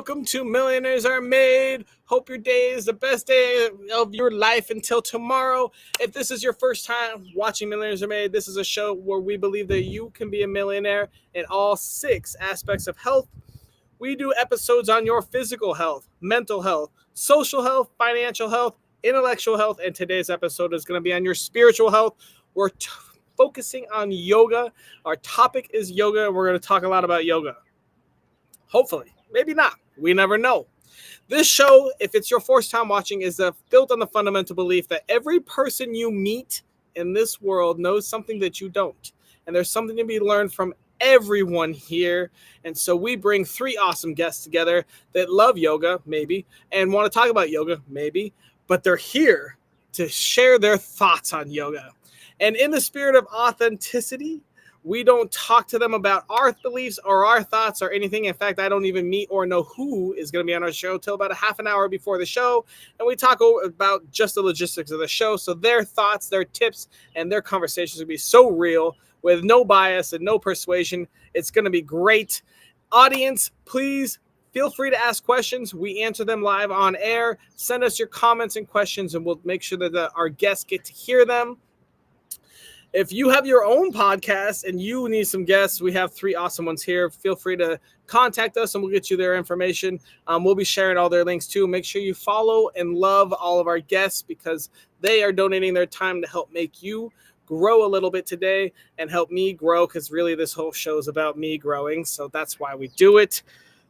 welcome to Millionaires Are Made. Hope your day is the best day of your life until tomorrow. If this is your first time watching Millionaires Are Made, this is a show where we believe that you can be a millionaire in all 6 aspects of health. We do episodes on your physical health, mental health, social health, financial health, intellectual health, and today's episode is going to be on your spiritual health. We're focusing on yoga. Our topic is yoga, and we're going to talk a lot about yoga. Hopefully, maybe not. We never know. This show, if it's your first time watching, is built on the fundamental belief that every person you meet in this world knows something that you don't. And there's something to be learned from everyone here. And so we bring 3 awesome guests together that love yoga, maybe, and want to talk about yoga, maybe, but they're here to share their thoughts on yoga. And in the spirit of authenticity, we don't talk to them about our beliefs or our thoughts or anything. In fact, I don't even meet or know who is going to be on our show till about a half an hour before the show. And we talk about just the logistics of the show. So their thoughts, their tips, and their conversations will be so real with no bias and no persuasion. It's going to be great. Audience, please feel free to ask questions. We answer them live on air. Send us your comments and questions, and we'll make sure that our guests get to hear them. If you have your own podcast and you need some guests, we have 3 awesome ones here. Feel free to contact us and we'll get you their information. We'll be sharing all their links too. Make sure you follow and love all of our guests because they are donating their time to help make you grow a little bit today and help me grow, because really this whole show is about me growing. So that's why we do it.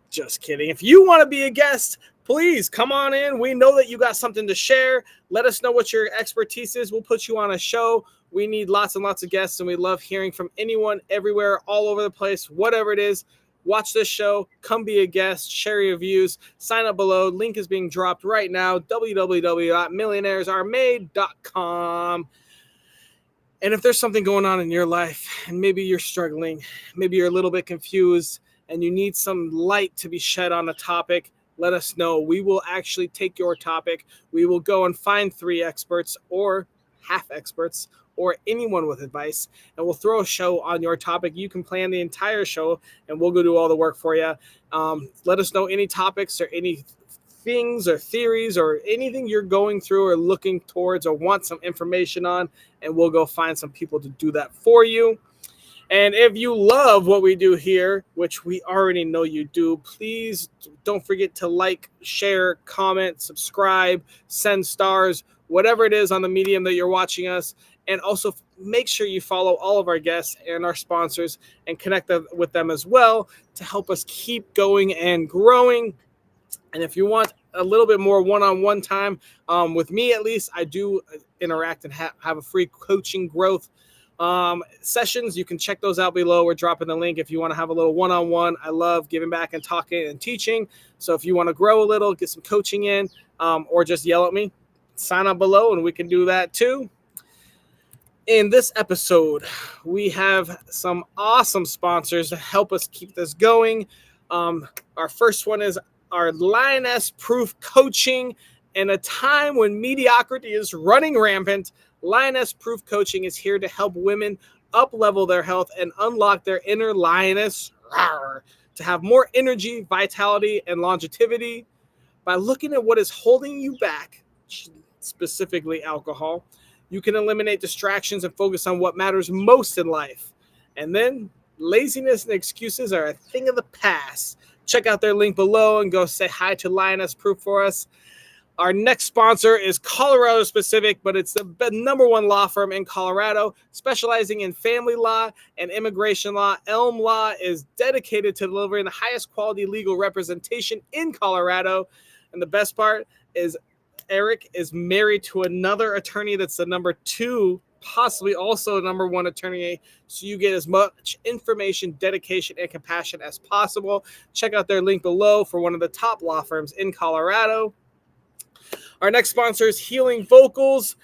Just kidding. If you want to be a guest, please come on in. We know that you got something to share. Let us know what your expertise is. We'll put you on a show. We need lots and lots of guests, and we love hearing from anyone, everywhere, all over the place, whatever it is. Watch this show. Come be a guest. Share your views. Sign up below. Link is being dropped right now, www.millionairesaremade.com. And if there's something going on in your life, and maybe you're struggling, maybe you're a little bit confused, and you need some light to be shed on a topic, let us know. We will actually take your topic. We will go and find 3 experts or half experts or anyone with advice, and we'll throw a show on your topic. You can plan the entire show, and we'll go do all the work for you. Let us know any topics or any things or theories or anything you're going through or looking towards or want some information on, and we'll go find some people to do that for you. And if you love what we do here, which we already know you do, please don't forget to like, share, comment, subscribe, send stars, whatever it is on the medium that you're watching us. And also make sure you follow all of our guests and our sponsors and connect with them as well to help us keep going and growing. And if you want a little bit more one-on-one time with me, at least, I do interact and have a free coaching growth sessions. You can check those out below. We're dropping the link if you want to have a little one-on-one. I love giving back and talking and teaching. So if you want to grow a little, get some coaching in, or just yell at me, sign up below and we can do that too. In this episode, we have some awesome sponsors to help us keep this going. Our first one is our Lioness Proof Coaching. In a time when mediocrity is running rampant, Lioness Proof Coaching is here to help women up-level their health and unlock their inner lioness to have more energy, vitality, and longevity. By looking at what is holding you back, specifically alcohol, you can eliminate distractions and focus on what matters most in life. And then laziness and excuses are a thing of the past. Check out their link below and go say hi to Lioness Proof for us. Our next sponsor is Colorado specific, but it's the number 1 law firm in Colorado, specializing in family law and immigration law. Elm Law is dedicated to delivering the highest quality legal representation in Colorado. And the best part is Eric is married to another attorney that's the number 2, possibly also number 1 attorney. So you get as much information, dedication, and compassion as possible. Check out their link below for one of the top law firms in Colorado. Our next sponsor is Healing Vocals.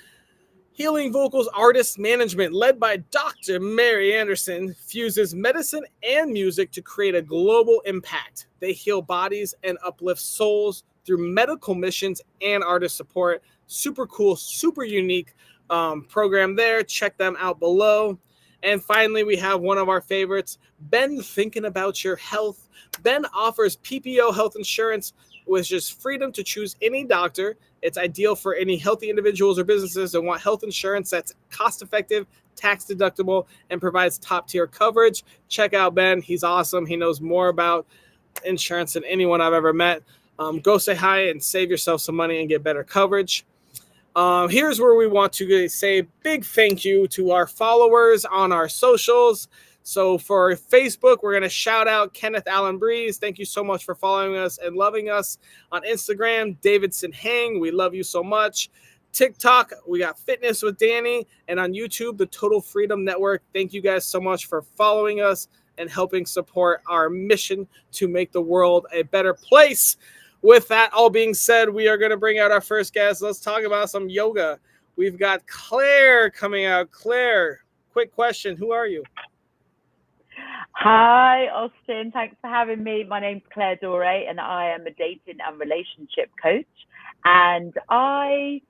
Healing Vocals Artist Management, led by Dr. Mary Anderson, fuses medicine and music to create a global impact. They heal bodies and uplift souls through medical missions and artist support. Super cool, super unique program there. Check them out below. And finally, we have one of our favorites, Ben Thinking About Your Health. Ben offers PPO health insurance, which is freedom to choose any doctor. It's ideal for any healthy individuals or businesses that want health insurance that's cost effective, tax deductible, and provides top tier coverage. Check out Ben. He's awesome. He knows more about insurance than anyone I've ever met. Go say hi and save yourself some money and get better coverage. Here's where we want to say big thank you to our followers on our socials. So for Facebook, we're going to shout out Kenneth Allen Breeze. Thank you so much for following us and loving us. On Instagram, Davidson Hang. We love you so much. TikTok, we got Fitness with Danny. And on YouTube, the Total Freedom Network. Thank you guys so much for following us and helping support our mission to make the world a better place. With that all being said, we are going to bring out our first guest. Let's talk about some yoga. We've got Claire coming out. Claire, quick question. Who are you? Hi, Austin. Thanks for having me. My name's Claire Dore, and I am a dating and relationship coach. And I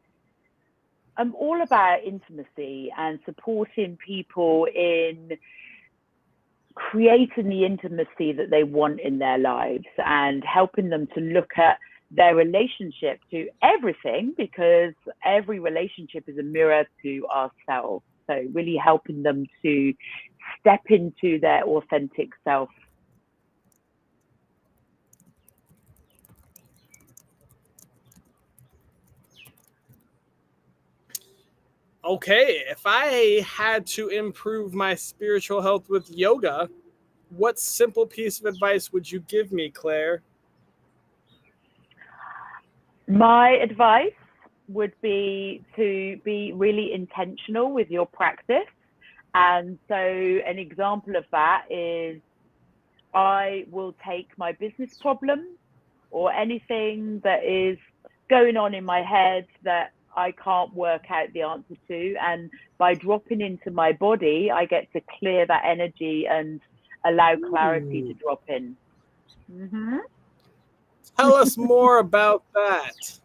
am all about intimacy and supporting people in creating the intimacy that they want in their lives and helping them to look at their relationship to everything, because every relationship is a mirror to ourselves. So really helping them to step into their authentic self. Okay, if I had to improve my spiritual health with yoga, what simple piece of advice would you give me, Claire? My advice would be to be really intentional with your practice. And so an example of that is I will take my business problem or anything that is going on in my head that I can't work out the answer to. And by dropping into my body, I get to clear that energy and allow clarity to drop in. Mm-hmm. Tell us more about that.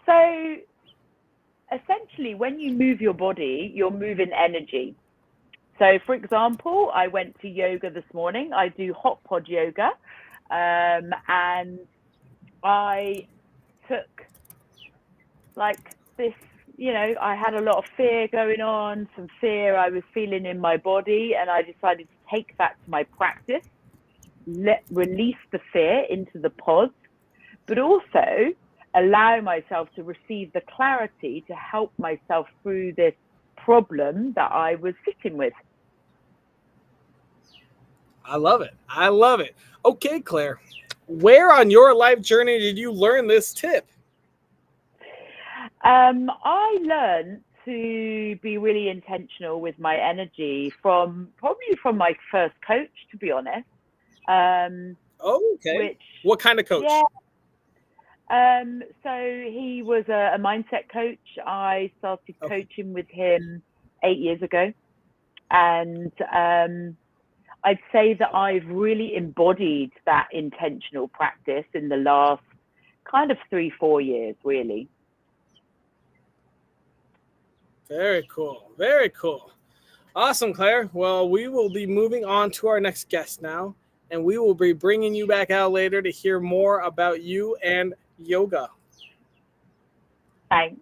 So essentially, when you move your body, you're moving energy. So, for example, I went to yoga this morning. I do hot pod yoga, and I took like this, I had a lot of fear going on, some fear I was feeling in my body, and I decided to take that to my practice, release the fear into the pods, but also allow myself to receive the clarity to help myself through this problem that I was sitting with. I love it. I love it. Okay, Claire, where on your life journey did you learn this tip? I learned to be really intentional with my energy probably from my first coach, to be honest. Okay. What kind of coach? Yeah. So he was a mindset coach. I started coaching with him 8 years ago. And I'd say that I've really embodied that intentional practice in the last kind of 3-4 years, really. Very cool. Very cool. Awesome, Claire. Well, we will be moving on to our next guest now, and we will be bringing you back out later to hear more about you and yoga. Thanks.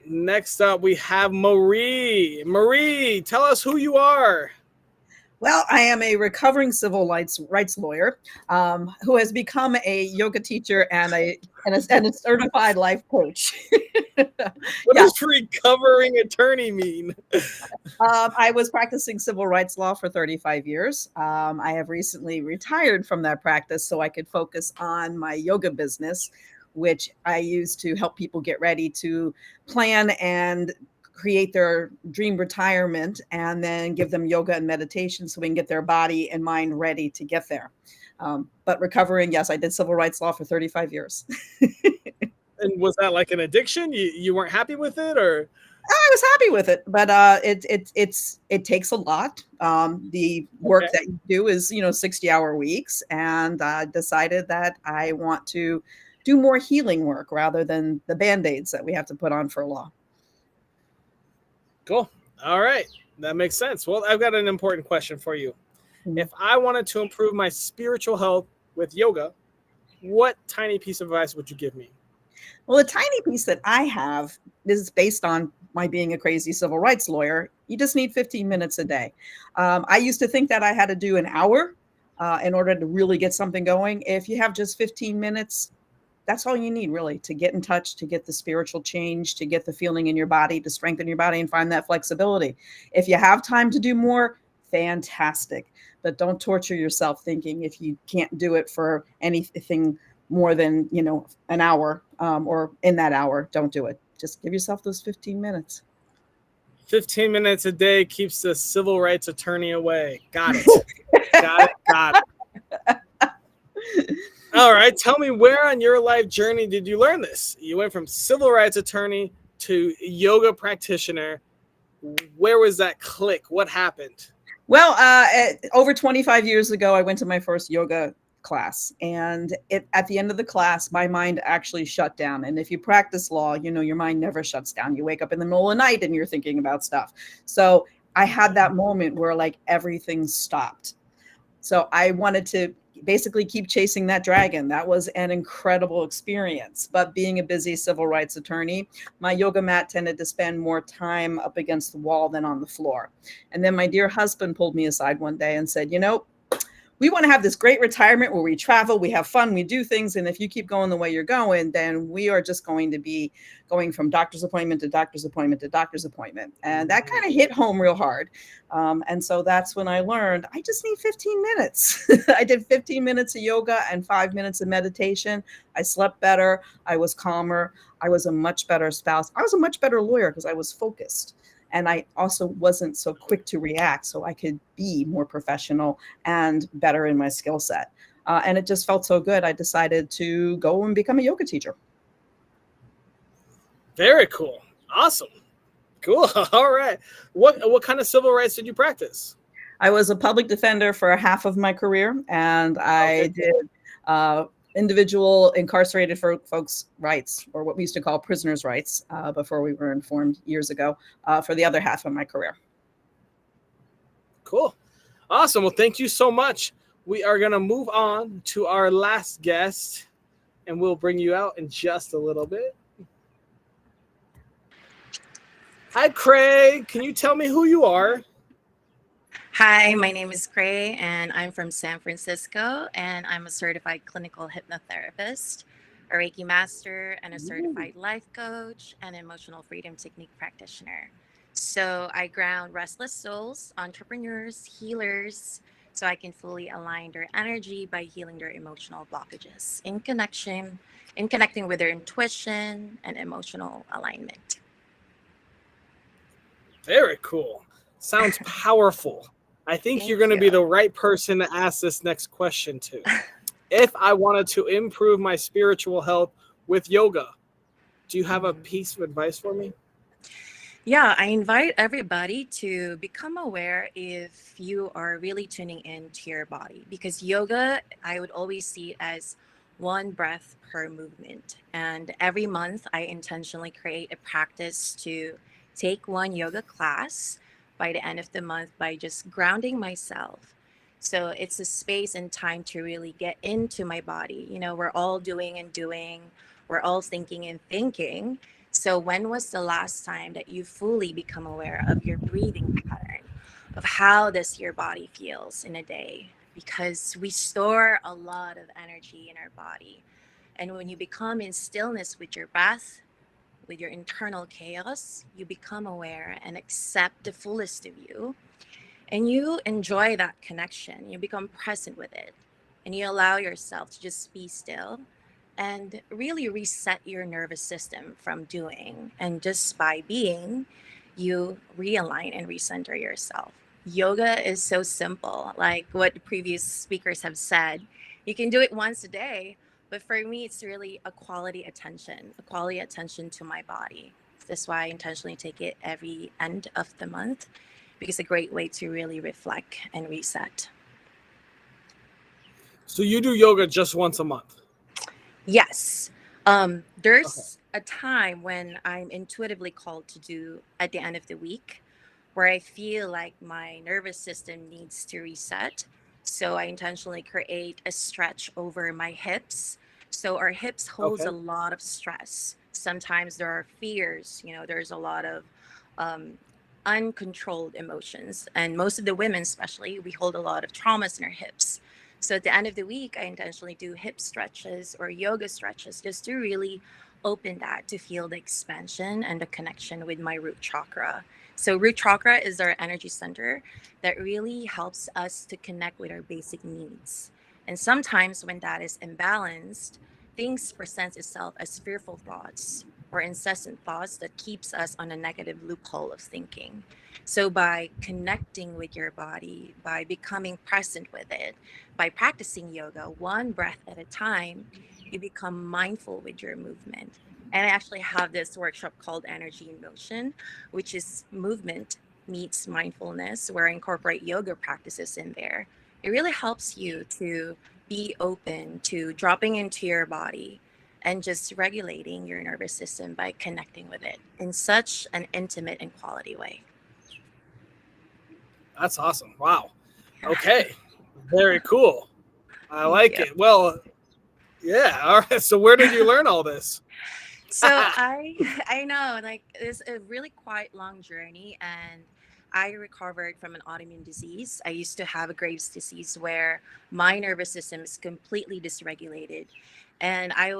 Next up, we have Marie. Marie, tell us who you are. Well, I am a recovering civil rights lawyer who has become a yoga teacher and a certified life coach. What does recovering attorney mean? I was practicing civil rights law for 35 years. I have recently retired from that practice so I could focus on my yoga business, which I use to help people get ready to plan and create their dream retirement, and then give them yoga and meditation so we can get their body and mind ready to get there. But recovering, yes, I did civil rights law for 35 years. And was that like an addiction? You weren't happy with it, or? I was happy with it, but it takes a lot. The work that you do is 60-hour weeks, and I decided that I want to do more healing work rather than the Band-Aids that we have to put on for law. Cool. All right. That makes sense. Well, I've got an important question for you. Mhm. If I wanted to improve my spiritual health with yoga, what tiny piece of advice would you give me? Well, the tiny piece that I have is based on my being a crazy civil rights lawyer. You just need 15 minutes a day. I used to think that I had to do an hour in order to really get something going. If you have just 15 minutes, that's all you need really to get in touch, to get the spiritual change, to get the feeling in your body, to strengthen your body and find that flexibility. If you have time to do more, fantastic. But don't torture yourself thinking if you can't do it for anything more than, an hour or in that hour, don't do it. Just give yourself those 15 minutes. 15 minutes a day keeps the civil rights attorney away. Got it. Got it. Got it. All right. Tell me, where on your life journey did you learn this? You went from civil rights attorney to yoga practitioner. Where was that click? What happened? Well, over 25 years ago, I went to my first yoga class, and at the end of the class, my mind actually shut down. And if you practice law, your mind never shuts down. You wake up in the middle of the night and you're thinking about stuff. So I had that moment where like everything stopped. So I wanted to basically keep chasing that dragon. That was an incredible experience. But being a busy civil rights attorney, my yoga mat tended to spend more time up against the wall than on the floor. And then my dear husband pulled me aside one day and said, we want to have this great retirement where we travel, we have fun, we do things. And if you keep going the way you're going, then we are just going to be going from doctor's appointment to doctor's appointment to doctor's appointment. And that kind of hit home real hard. And so that's when I learned I just need 15 minutes. I did 15 minutes of yoga and 5 minutes of meditation. I slept better. I was calmer. I was a much better spouse. I was a much better lawyer because I was focused. And I also wasn't so quick to react, so I could be more professional and better in my skill set. And it just felt so good. I decided to go and become a yoga teacher. Very cool. Awesome. Cool. All right. What kind of civil rights did you practice? I was a public defender for half of my career, and I did individual incarcerated folks' rights, or what we used to call prisoners' rights, before we were informed years ago, for the other half of my career. Cool. Awesome. Well, thank you so much. We are going to move on to our last guest, and we'll bring you out in just a little bit. Hi, Khrey. Can you tell me who you are? Hi, my name is Khrey, and I'm from San Francisco, and I'm a certified clinical hypnotherapist, a Reiki master, and a certified life coach and emotional freedom technique practitioner. So I ground restless souls, entrepreneurs, healers, so I can fully align their energy by healing their emotional blockages in connecting with their intuition and emotional alignment. Very cool. Sounds powerful. I think you're Thank going to be you. the right person to ask this next question to. If I wanted to improve my spiritual health with yoga, do you have a piece of advice for me? Yeah, I invite everybody to become aware if you are really tuning into your body, because yoga, I would always see it as one breath per movement. And every month, I intentionally create a practice to take one yoga class by the end of the month by just grounding myself. So it's a space and time to really get into my body. We're all doing and doing, we're all thinking and thinking. So, when was the last time that you fully become aware of your breathing pattern, of how does your body feels in a day? Because we store a lot of energy in our body. And when you become in stillness with your breath, with your internal chaos, you become aware and accept the fullest of you. And you enjoy that connection. You become present with it. And you allow yourself to just be still and really reset your nervous system from doing. And just by being, you realign and recenter yourself. Yoga is so simple, like what the previous speakers have said. You can do it once a day, but for me, it's really a quality attention to my body. That's why I intentionally take it every end of the month, because it's a great way to really reflect and reset. So you do yoga just once a month? Yes. Okay. There's a time when I'm intuitively called to do at the end of the week where I feel like my nervous system needs to reset. So I intentionally create a stretch over my hips. So our hips holds a Okay. lot of stress. Sometimes there are fears, there's a lot of um, uncontrolled emotions. And most of the women, especially, we hold a lot of traumas in our hips. So at the end of the week, I intentionally do hip stretches or yoga stretches just to really open that to feel the expansion and the connection with my root chakra. So, root chakra is our energy center that really helps us to connect with our basic needs. And sometimes when that is imbalanced, things presents itself as fearful thoughts or incessant thoughts that keeps us on a negative loophole of thinking. So by connecting with your body, by becoming present with it, by practicing yoga one breath at a time, you become mindful with your movement. And I actually have this workshop called Energy in Motion, which is movement meets mindfulness, where I incorporate yoga practices in there. It really helps you to be open to dropping into your body and just regulating your nervous system by connecting with it in such an intimate and quality way. That's awesome. Wow. Okay. Very cool. I Thank like you. it. Well, yeah. All right. So where did you learn all this? So I know like it's a really quite long journey, and I recovered from an autoimmune disease. I used to have a Graves' disease where my nervous system is completely dysregulated, and I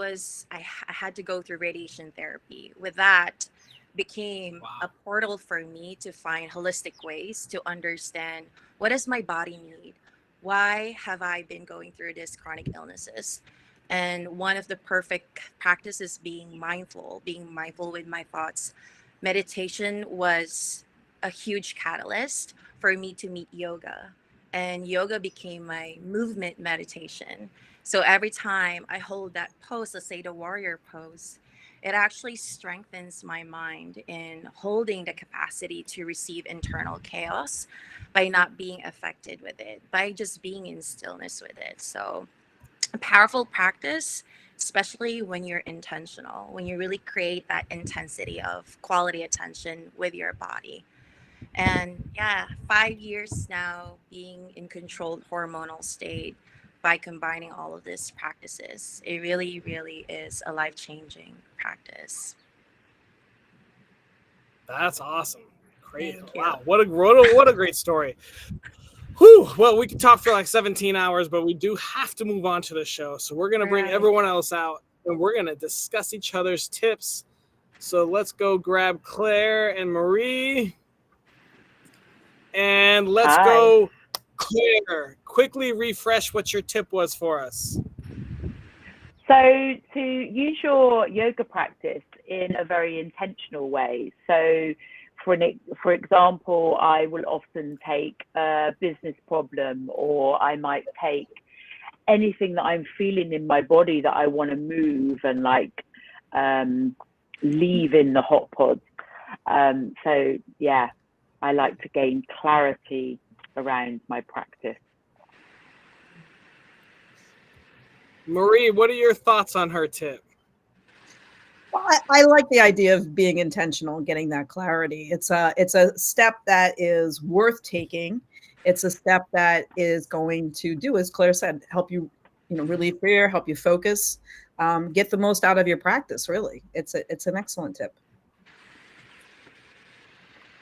had to go through radiation therapy. With that became Wow. a portal for me to find holistic ways to understand what does my body need? Why have I been going through this chronic illnesses? And one of the perfect practices being mindful with my thoughts. Meditation was a huge catalyst for me to meet yoga. And yoga became my movement meditation. So every time I hold that pose, let's say the warrior pose, it actually strengthens my mind in holding the capacity to receive internal chaos by not being affected with it, by just being in stillness with it. So a powerful practice, especially when you're intentional, when you really create that intensity of quality attention with your body. And yeah, 5 years now being in controlled hormonal state by combining all of these practices, it really, really is a life changing practice. That's awesome. Great. Thank you. Wow. What a great story. Whew. Well, we could talk for like 17 hours, but we do have to move on to the show. So we're going to bring Right. everyone else out and we're going to discuss each other's tips. So let's go grab Claire and Marie. And let's Hi. go, Claire. Quickly refresh what your tip was for us. So to use your yoga practice in a very intentional way. So for example, I will often take a business problem, or I might take anything that I'm feeling in my body that I want to move and um, leave in the hot pod. So yeah, I like to gain clarity around my practice. Marie, what are your thoughts on her tip? Well, I like the idea of being intentional and getting that clarity. It's a step that is worth taking. It's a step that is going to do, as Claire said, help you, relieve fear, help you focus, get the most out of your practice. Really, it's an excellent tip.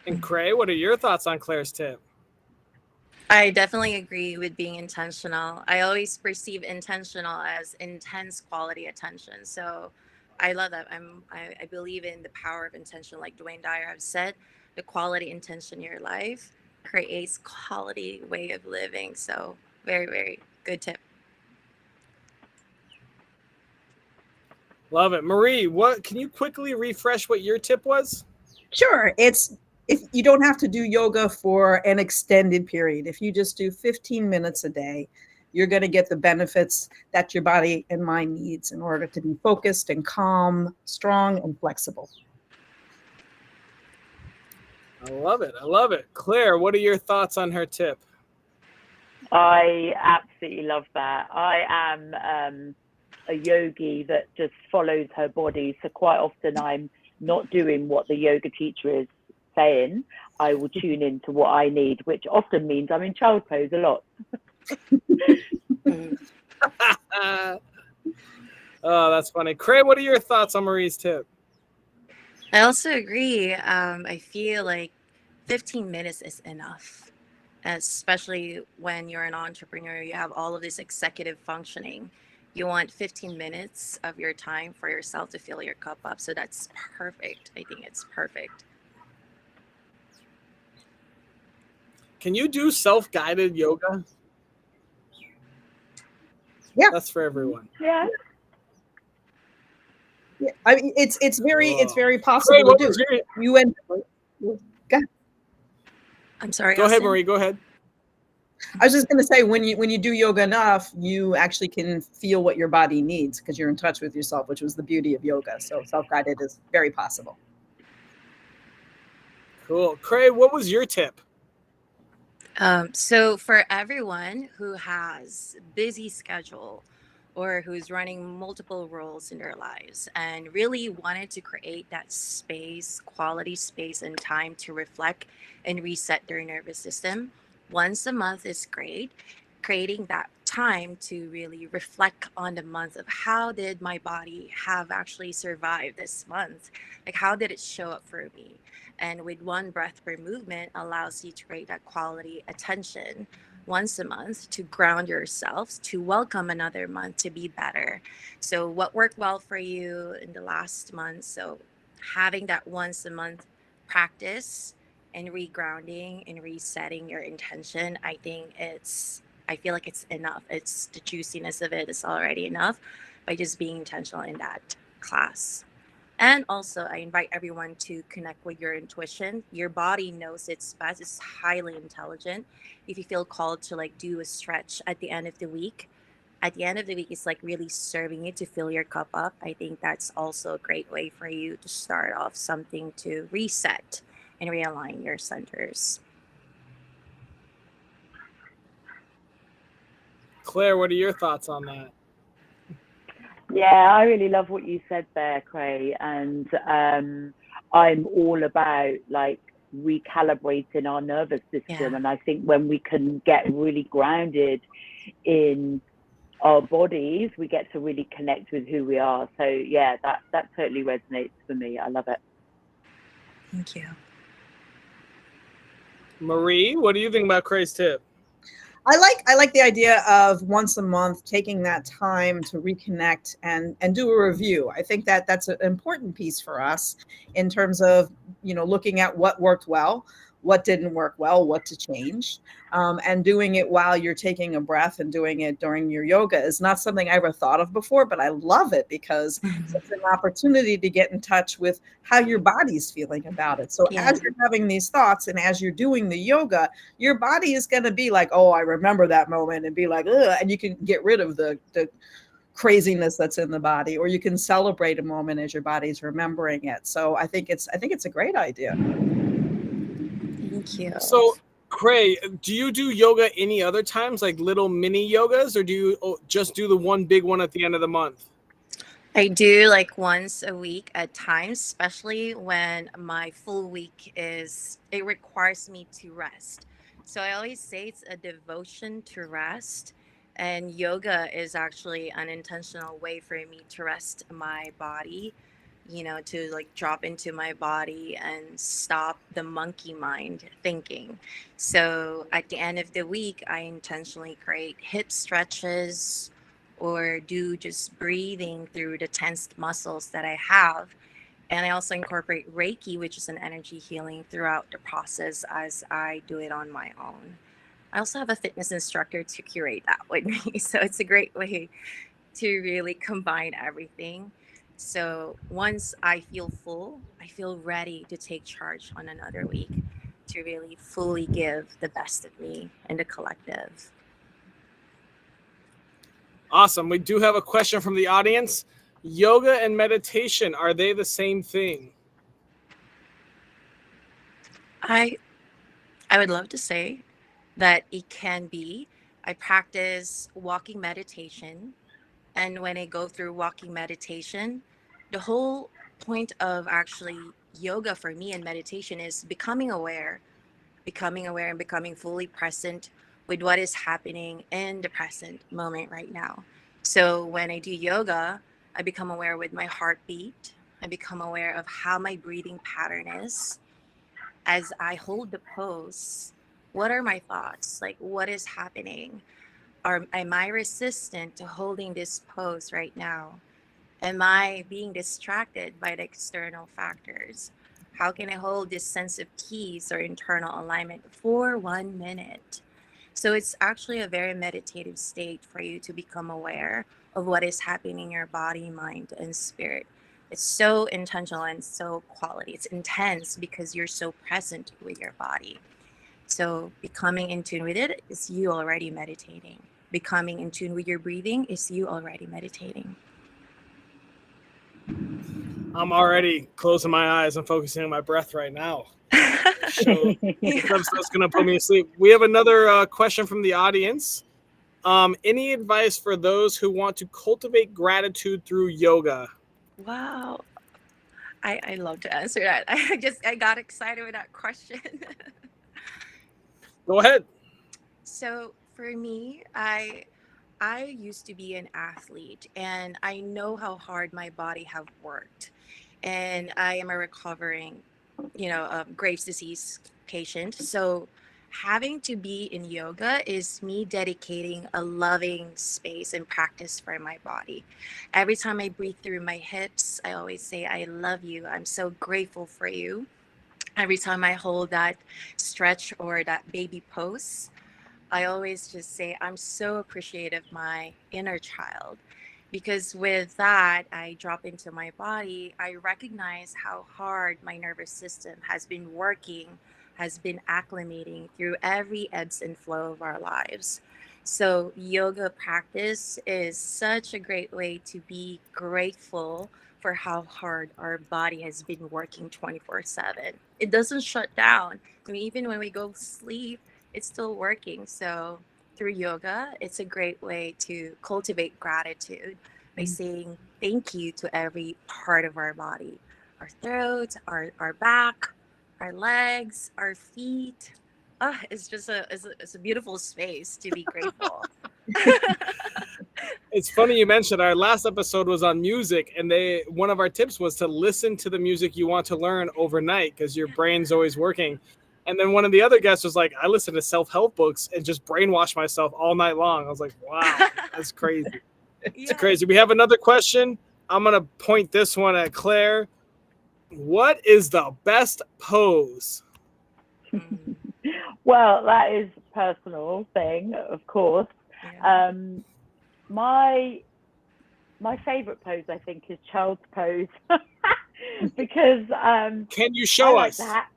And Khrey, what are your thoughts on Claire's tip? I definitely agree with being intentional. I always perceive intentional as intense quality attention. So I love that. I believe in the power of intention. Like Dwayne Dyer have said, the quality intention in your life creates quality way of living. So very, very good tip. Love it. Marie, what can you quickly refresh what your tip was? Sure, it's if you don't have to do yoga for an extended period. If you just do 15 minutes a day, you're going to get the benefits that your body and mind needs in order to be focused and calm, strong and flexible. I love it. I love it. Claire, what are your thoughts on her tip? I absolutely love that. I am a yogi that just follows her body. So quite often I'm not doing what the yoga teacher is saying. I will tune into what I need, which often means I'm in child pose a lot. Mm. Oh, that's funny. Khrey, what are your thoughts on Marie's tip? I also agree. I feel like 15 minutes is enough, especially when you're an entrepreneur. You have all of this executive functioning. You want 15 minutes of your time for yourself to fill your cup up. So that's perfect. I think it's perfect. Can you do self-guided yoga? Yeah. That's for everyone. Yeah. Yeah, I mean, it's Whoa. very Khrey, possible to what do. was your... You end. I'm sorry, Go ahead, Austin. Marie. Go ahead. I was just going to say, when you do yoga enough, you actually can feel what your body needs because you're in touch with yourself, which was the beauty of yoga. So self-guided is very possible. Cool. Khrey, what was your tip? So for everyone who has busy schedule or who's running multiple roles in their lives and really wanted to create that space, quality space and time to reflect and reset their nervous system, once a month is great. Creating that time to really reflect on the month of how did my body have actually survived this month? Like how did it show up for me? And with one breath per movement allows you to create that quality attention once a month to ground yourselves, to welcome another month to be better. So what worked well for you in the last month? So having that once a month practice and regrounding and resetting your intention, I feel like it's enough. It's the juiciness of it is already enough by just being intentional in that class. And also, I invite everyone to connect with your intuition. Your body knows its best. It's highly intelligent. If you feel called to like do a stretch at the end of the week, it's like really serving you to fill your cup up. I think that's also a great way for you to start off something to reset and realign your centers. Claire, what are your thoughts on that? Yeah, I really love what you said there, Khrey. And I'm all about like recalibrating our nervous system. Yeah. And I think when we can get really grounded in our bodies, we get to really connect with who we are. So yeah, that totally resonates for me. I love it. Thank you. Marie, what do you think about Khrey's tip? I like the idea of once a month taking that time to reconnect and do a review. I think that that's an important piece for us in terms of looking at what worked well, what didn't work well, what to change, and doing it while you're taking a breath and doing it during your yoga is not something I ever thought of before, but I love it because it's an opportunity to get in touch with how your body's feeling about it. So Yeah. as you're having these thoughts and as you're doing the yoga, your body is going to be like, oh, I remember that moment, and be like, ugh, and you can get rid of the craziness that's in the body, or you can celebrate a moment as your body's remembering it. So I think it's a great idea. Thank you. So, Khrey, do you do yoga any other times, like little mini yogas, or do you just do the one big one at the end of the month? I do like once a week at times, especially when my full week it requires me to rest. So I always say it's a devotion to rest. And yoga is actually an intentional way for me to rest my body, to like drop into my body and stop the monkey mind thinking. So at the end of the week, I intentionally create hip stretches or do just breathing through the tensed muscles that I have. And I also incorporate Reiki, which is an energy healing throughout the process as I do it on my own. I also have a fitness instructor to curate that with me. So it's a great way to really combine everything. So once I feel full, I feel ready to take charge on another week to really fully give the best of me in the collective. Awesome. We do have a question from the audience. Yoga and meditation, are they the same thing? I I would love to say that it can be. I practice walking meditation And when I go through walking meditation, the whole point of actually yoga for me and meditation is becoming aware and becoming fully present with what is happening in the present moment right now. So when I do yoga, I become aware with my heartbeat. I become aware of how my breathing pattern is. As I hold the pose, what are my thoughts? Like, what is happening? Am I resistant to holding this pose right now? Am I being distracted by the external factors? How can I hold this sense of peace or internal alignment for 1 minute? So it's actually a very meditative state for you to become aware of what is happening in your body, mind, and spirit. It's so intentional and so quality. It's intense because you're so present with your body. So becoming in tune with it is you already meditating. Becoming in tune with your breathing is you already meditating. I'm already closing my eyes and focusing on my breath right now. So this episode's going to put me to sleep. We have another question from the audience. Any advice for those who want to cultivate gratitude through yoga? Wow. I love to answer that. I got excited with that question. Go ahead. So for me, I used to be an athlete and I know how hard my body have worked. And I am a recovering, Graves' disease patient. So having to be in yoga is me dedicating a loving space and practice for my body. Every time I breathe through my hips, I always say, I love you. I'm so grateful for you. Every time I hold that stretch or that baby pose, I always just say, I'm so appreciative of my inner child. Because with that, I drop into my body. I recognize how hard my nervous system has been working, has been acclimating through every ebbs and flow of our lives. So, yoga practice is such a great way to be grateful for how hard our body has been working 24/7. It doesn't shut down. I mean, even when we go sleep, it's still working. So through yoga, it's a great way to cultivate gratitude by saying thank you to every part of our body, our throat, our back, our legs, our feet. It's just it's a beautiful space to be grateful. It's funny you mentioned our last episode was on music, and one of our tips was to listen to the music you want to learn overnight because your brain's always working. And then one of the other guests was like, I listen to self-help books and just brainwash myself all night long. I was like, wow, that's crazy. It's Yeah. crazy. We have another question. I'm going to point this one at Claire. What is the best pose? Mm, Well, that is a personal thing, of course. yeah. My favorite pose, I think, is child's pose because Can you I show like us? that.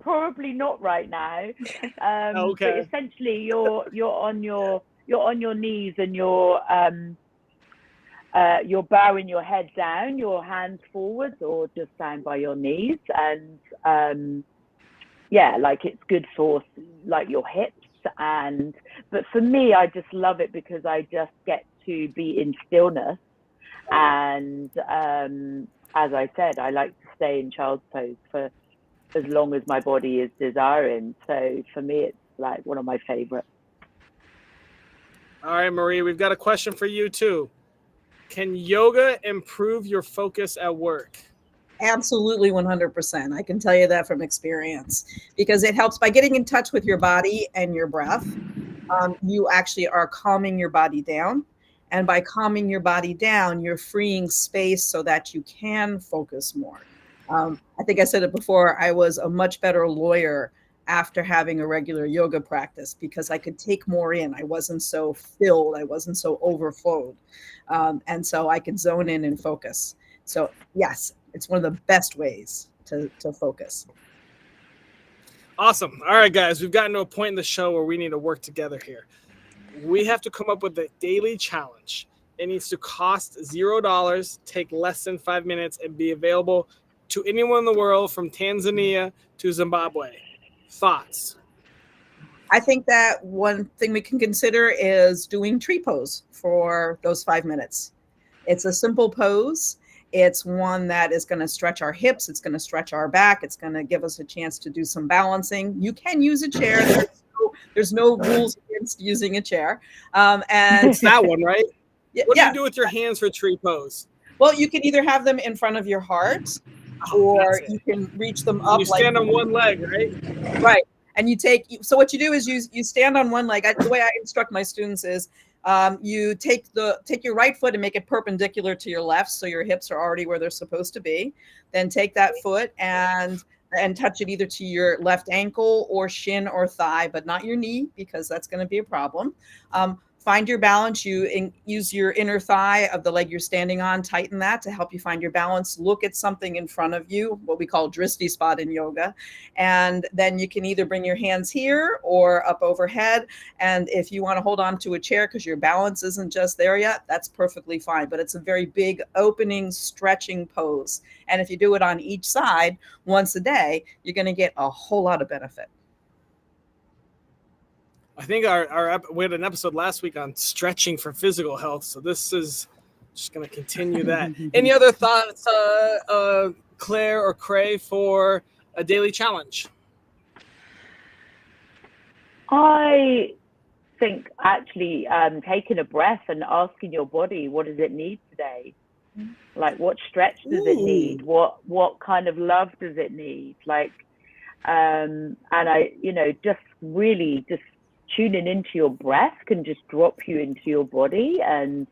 Probably not right now. But Okay. essentially, you're on your knees and you're bowing your head down, your hands forwards or just down by your knees, and yeah, like it's good for like your hips. And but for me, I just love it because I just get to be in stillness. And as I said, I like to stay in child's pose for as long as my body is desiring. So for me, it's like one of my favorites. All right, Marie, we've got a question for you too. Can yoga improve your focus at work? Absolutely 100%. I can tell you that from experience because it helps by getting in touch with your body and your breath. You actually are calming your body down. And by calming your body down, you're freeing space so that you can focus more. I think I said it before, I was a much better lawyer after having a regular yoga practice because I could take more in. I wasn't so filled, I wasn't so overflowed. And so I could zone in and focus. So, yes, it's one of the best ways to focus. Awesome. All right, guys, we've gotten to a point in the show where we need to work together here. We have to come up with a daily challenge. It needs to cost $0, take less than 5 minutes, and be available to anyone in the world from Tanzania to Zimbabwe. Thoughts? I think that one thing we can consider is doing tree pose for those 5 minutes. It's a simple pose. It's one that is going to stretch our hips. It's going to stretch our back. It's going to give us a chance to do some balancing. You can use a chair. There's no rules against using a chair. And It's that one, right? What do yeah. you do with your hands for tree pose? Well, you can either have them in front of your heart, or you can reach them up. You stand on one leg, right? Right. And you take, so what you do is you stand on one leg. The way I instruct my students is you take your right foot and make it perpendicular to your left, so your hips are already where they're supposed to be. Then take that foot and touch it either to your left ankle or shin or thigh, but not your knee, because that's going to be a problem. Find your balance. Use your inner thigh of the leg you're standing on, tighten that to help you find your balance. Look at something in front of you, what we call drishti spot in yoga. And then you can either bring your hands here or up overhead. And if you want to hold on to a chair because your balance isn't just there yet, that's perfectly fine. But it's a very big opening, stretching pose. And if you do it on each side once a day, you're going to get a whole lot of benefit. I think we had an episode last week on stretching for physical health, so this is just going to continue that. Any other thoughts, Claire or Khrey, for a daily challenge? I think actually taking a breath and asking your body, what does it need today? Like, what stretch does it need? What kind of love does it need? Like, and I, just really just tuning into your breath can just drop you into your body and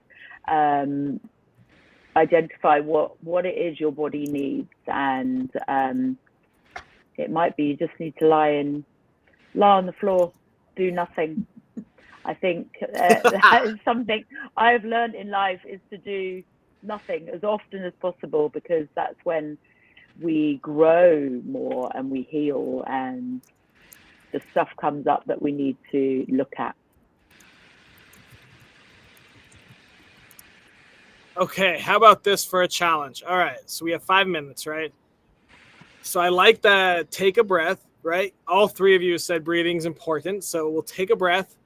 identify what it is your body needs. And it might be you just need to lie on the floor, do nothing. I think that is something I've learned in life, is to do nothing as often as possible, because that's when we grow more and we heal, and the stuff comes up that we need to look at. Okay, how about this for a challenge? All right, so we have 5 minutes, right? So I like that. Take a breath, right? All three of you said breathing's important, so we'll take a breath.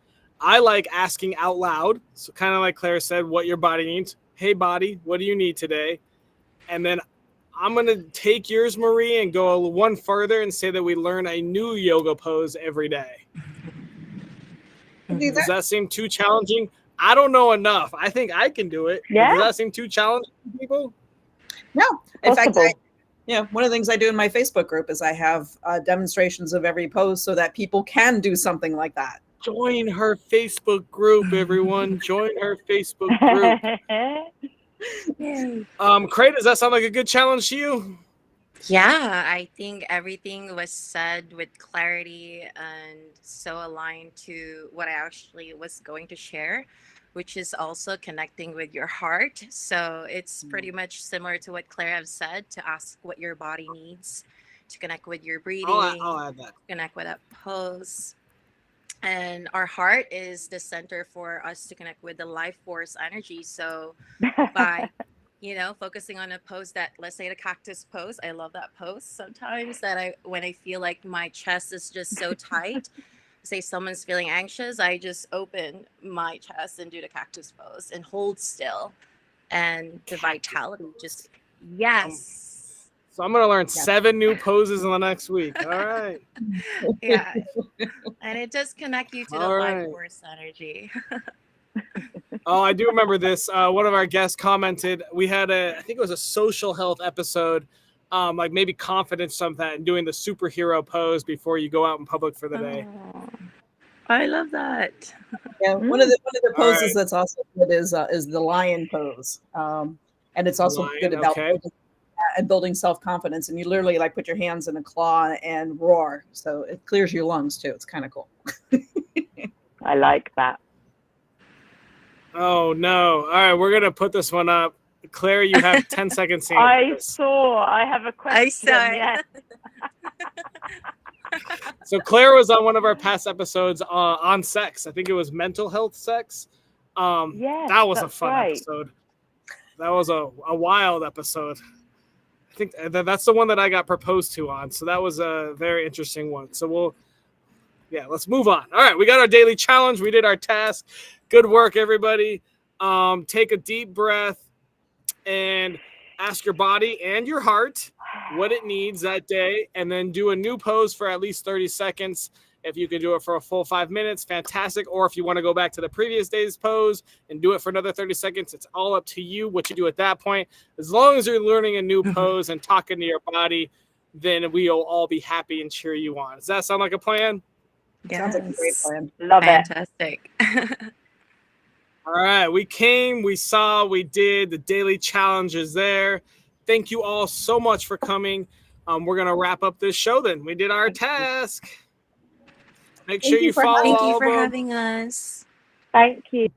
I like asking out loud, so kind of like Claire said, what your body needs. Hey, body, what do you need today? And then I'm going to take yours, Marie, and go one further and say that we learn a new yoga pose every day. Does that seem too challenging? I don't know enough. I think I can do it. Yeah. Does that seem too challenging to people? No. In Possible. fact, one of the things I do in my Facebook group is I have demonstrations of every pose so that people can do something like that. Join her Facebook group, everyone. Join her Facebook group. Khrey, does that sound like a good challenge to you? Yeah, I think everything was said with clarity and so aligned to what I actually was going to share, which is also connecting with your heart. So it's pretty much similar to what Claire has said, to ask what your body needs, to connect with your breathing, I'll add that. connect with that pose. And our heart is the center for us to connect with the life force energy. So by focusing on a pose that, let's say the cactus pose, I love that pose sometimes, that when I feel like my chest is just so tight, say someone's feeling anxious, I just open my chest and do the cactus pose and hold still, and the vitality just, yes. So I'm going to learn 7 new poses in the next week. All right. Yeah. And it does connect you to the life force energy. Oh, I do remember this. One of our guests commented, we had I think it was a social health episode, like maybe confidence, something, and doing the superhero pose before you go out in public for the day. Oh, I love that. Yeah, one of the poses that's also good is the lion pose, and it's also good about building self-confidence. And you literally like put your hands in a claw and roar, so it clears your lungs too. It's kind of cool. I like that. Oh no! All right, we're gonna put this one up. Claire, you have 10 seconds. I have a question. Yes. So Claire was on one of our past episodes on sex. I think it was mental health sex. Yes, that was a fun episode. That was a wild episode. I think that's the one that I got proposed to on. So that was a very interesting one. So Yeah, let's move on. All right, we got our daily challenge. We did our task. Good work, everybody. Take a deep breath and ask your body and your heart what it needs that day, and then do a new pose for at least 30 seconds. If you can do it for a full 5 minutes, fantastic. Or if you want to go back to the previous day's pose and do it for another 30 seconds, it's all up to you what you do at that point. As long as you're learning a new pose and talking to your body, then we'll all be happy and cheer you on. Does that sound like a plan? Sounds like a great plan. Love it. Fantastic. All right, we came, we saw, we did. The daily challenge is there. Thank you all so much for coming. We're going to wrap up this show then. We did our task. Make sure you follow Thank all you of for them. having us. Thank you.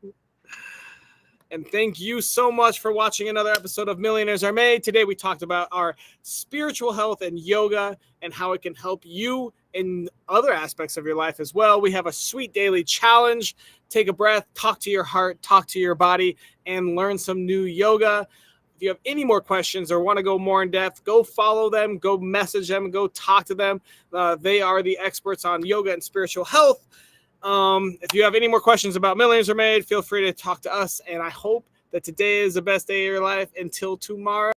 And thank you so much for watching another episode of Millionaires Are Made. Today we talked about our spiritual health and yoga and how it can help you in other aspects of your life as well. We have a sweet daily challenge. Take a breath, talk to your heart, talk to your body, and learn some new yoga. If you have any more questions or want to go more in depth, go follow them, go message them, go talk to them. They are the experts on yoga and spiritual health. If you have any more questions about Millionaires Are Made, feel free to talk to us. And I hope that today is the best day of your life. Until tomorrow.